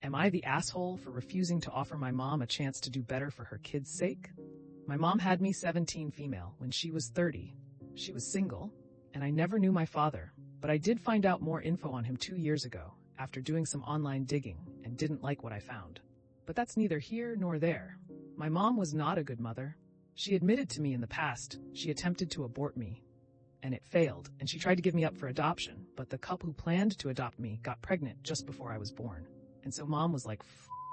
Am I the asshole for refusing to offer my mom a chance to do better for her kids' sake? My mom had me 17 female when she was 30. She was single, and I never knew my father, but I did find out more info on him 2 years ago after doing some online digging and didn't like what I found. But that's neither here nor there. My mom was not a good mother. She admitted to me in the past she attempted to abort me, and it failed, and she tried to give me up for adoption, but the couple who planned to adopt me got pregnant just before I was born. And so mom was like,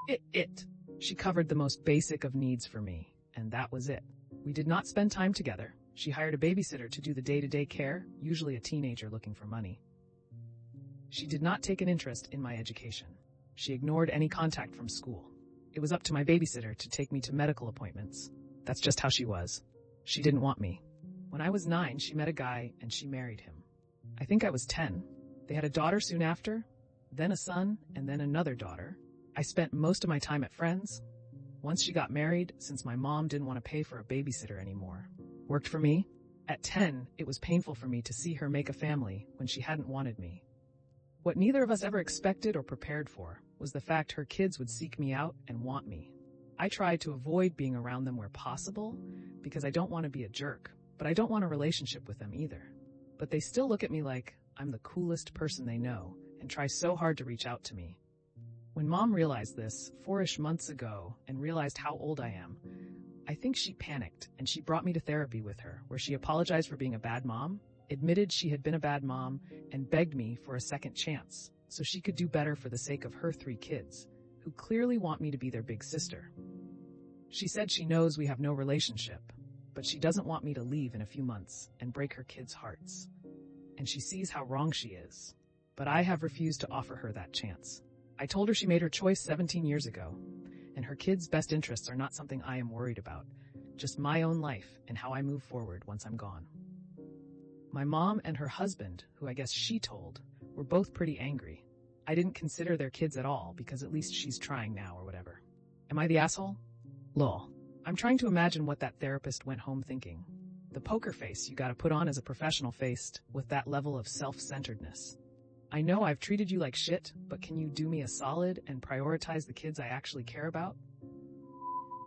it. She covered the most basic of needs for me, and that was it. We did not spend time together. She hired a babysitter to do the day-to-day care, usually a teenager looking for money. She did not take an interest in my education. She ignored any contact from school. It was up to my babysitter to take me to medical appointments. That's just how she was. She didn't want me. When I was 9, she met a guy and she married him. I think I was 10. They had a daughter soon after, then a son, and then another daughter. I spent most of my time at friends. Once she got married, since my mom didn't want to pay for a babysitter anymore. Worked for me. At 10, it was painful for me to see her make a family when she hadn't wanted me. What neither of us ever expected or prepared for was the fact her kids would seek me out and want me. I tried to avoid being around them where possible because I don't want to be a jerk, but I don't want a relationship with them either. But they still look at me like I'm the coolest person they know and try so hard to reach out to me. When mom realized this 4-ish months ago and realized how old I am, I think she panicked and she brought me to therapy with her, where she apologized for being a bad mom, admitted she had been a bad mom, and begged me for a second chance so she could do better for the sake of her 3 kids, who clearly want me to be their big sister. She said she knows we have no relationship, but she doesn't want me to leave in a few months and break her kids' hearts. And she sees how wrong she is. But I have refused to offer her that chance. I told her she made her choice 17 years ago, and her kids' best interests are not something I am worried about, just my own life and how I move forward once I'm gone. My mom and her husband, who I guess she told, were both pretty angry. I didn't consider their kids at all because at least she's trying now or whatever. Am I the asshole? Lol. I'm trying to imagine what that therapist went home thinking. The poker face you gotta put on as a professional faced with that level of self-centeredness. I know I've treated you like shit, but can you do me a solid and prioritize the kids I actually care about?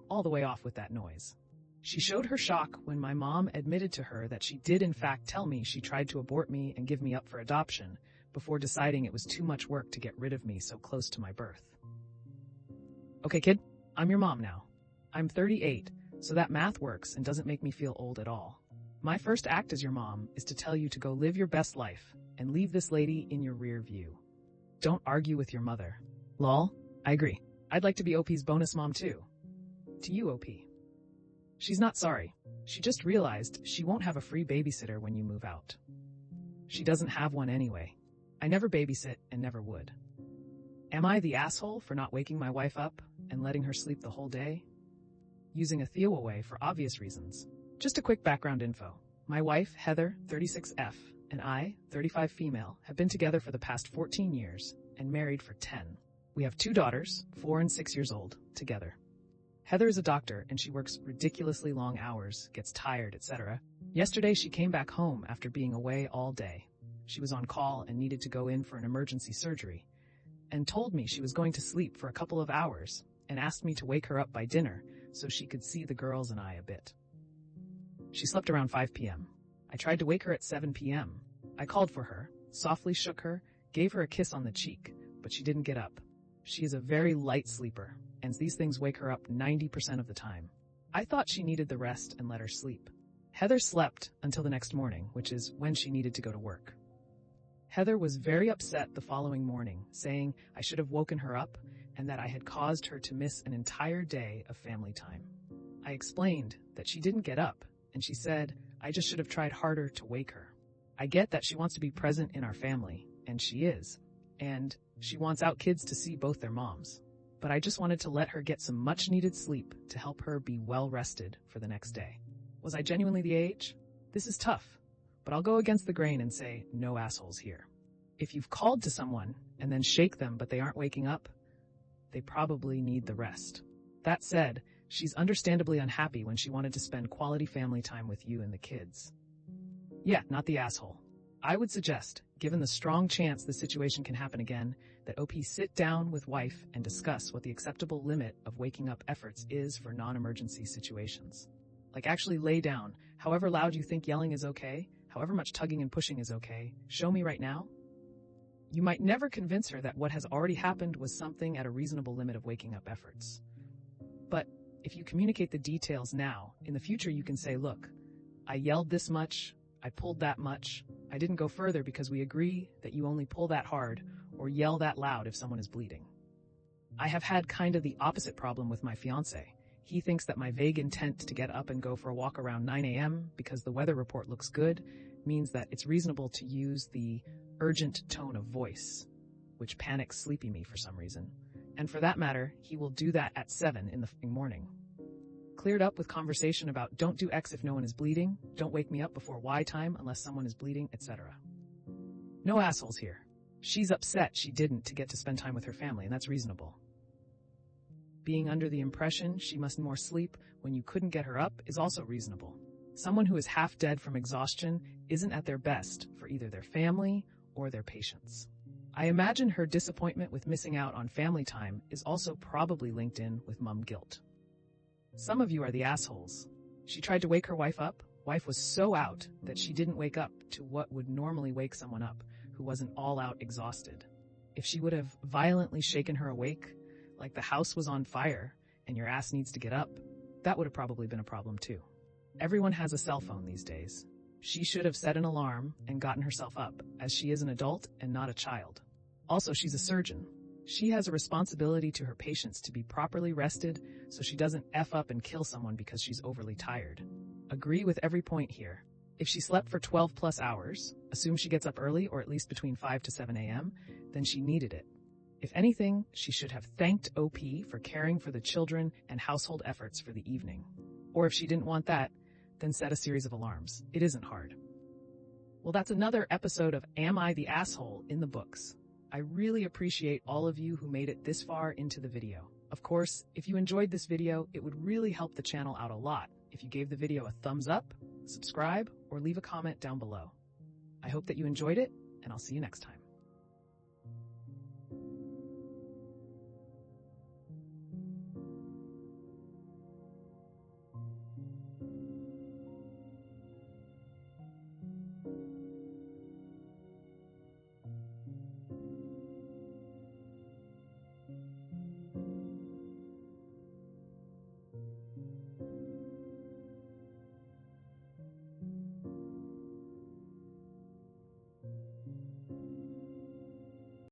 All the way off with that noise. She showed her shock when my mom admitted to her that she did in fact tell me she tried to abort me and give me up for adoption before deciding it was too much work to get rid of me so close to my birth. Okay, kid, I'm your mom now. I'm 38, so that math works and doesn't make me feel old at all. My first act as your mom is to tell you to go live your best life and leave this lady in your rear view. Don't argue with your mother. Lol, I agree. I'd like to be OP's bonus mom too. To you, OP. She's not sorry. She just realized she won't have a free babysitter when you move out. She doesn't have one anyway. I never babysit and never would. Am I the asshole for not waking my wife up and letting her sleep the whole day? Using a throwaway for obvious reasons. Just a quick background info. My wife, Heather, 36F, and I, 35 female, have been together for the past 14 years and married for 10. We have 2 daughters, 4 and 6 years old, together. Heather is a doctor and she works ridiculously long hours, gets tired, etc. Yesterday she came back home after being away all day. She was on call and needed to go in for an emergency surgery, and told me she was going to sleep for a couple of hours and asked me to wake her up by dinner so she could see the girls and I a bit. She slept around 5 p.m. I tried to wake her at 7 p.m. I called for her, softly shook her, gave her a kiss on the cheek, but she didn't get up. She is a very light sleeper, and these things wake her up 90% of the time. I thought she needed the rest and let her sleep. Heather slept until the next morning, which is when she needed to go to work. Heather was very upset the following morning, saying I should have woken her up and that I had caused her to miss an entire day of family time. I explained that she didn't get up, and she said I just should have tried harder to wake her. I get that she wants to be present in our family, and she is, and she wants our kids to see both their moms. But I just wanted to let her get some much-needed sleep to help her be well-rested for the next day. Was I genuinely the age? This is tough, but I'll go against the grain and say no assholes here. If you've called to someone and then shake them but they aren't waking up, they probably need the rest. That said, she's understandably unhappy when she wanted to spend quality family time with you and the kids. Yeah, not the asshole. I would suggest given the strong chance the situation can happen again, that OP sit down with wife and discuss what the acceptable limit of waking up efforts is for non-emergency situations. Like actually lay down, however loud you think yelling is okay, however much tugging and pushing is okay, show me right now. You might never convince her that what has already happened was something at a reasonable limit of waking up efforts. But if you communicate the details now, in the future you can say, look, I yelled this much, I pulled that much, I didn't go further because we agree that you only pull that hard or yell that loud if someone is bleeding. I have had kind of the opposite problem with my fiance. He thinks that my vague intent to get up and go for a walk around 9 a.m. because the weather report looks good means that it's reasonable to use the urgent tone of voice, which panics sleepy me for some reason. And for that matter, he will do that at 7 in the morning. Cleared up with conversation about don't do X if no one is bleeding, don't wake me up before Y time unless someone is bleeding, etc. No assholes here. She's upset she didn't to get to spend time with her family, and that's reasonable. Being under the impression she must more sleep when you couldn't get her up is also reasonable. Someone who is half dead from exhaustion isn't at their best for either their family or their patients. I imagine her disappointment with missing out on family time is also probably linked in with mom guilt. Some of you are the assholes. She tried to wake her wife up. Wife was so out that she didn't wake up to what would normally wake someone up who wasn't all out exhausted. If she would have violently shaken her awake, like the house was on fire and your ass needs to get up, that would have probably been a problem too. Everyone has a cell phone these days. She should have set an alarm and gotten herself up, as she is an adult and not a child. Also, she's a surgeon. She has a responsibility to her patients to be properly rested so she doesn't F up and kill someone because she's overly tired. Agree with every point here. If she slept for 12 plus hours, assume she gets up early or at least between 5 to 7 a.m., then she needed it. If anything, she should have thanked OP for caring for the children and household efforts for the evening. Or if she didn't want that, then set a series of alarms. It isn't hard. Well, that's another episode of Am I the Asshole in the books. I really appreciate all of you who made it this far into the video. Of course, if you enjoyed this video, it would really help the channel out a lot if you gave the video a thumbs up, subscribe, or leave a comment down below. I hope that you enjoyed it, and I'll see you next time.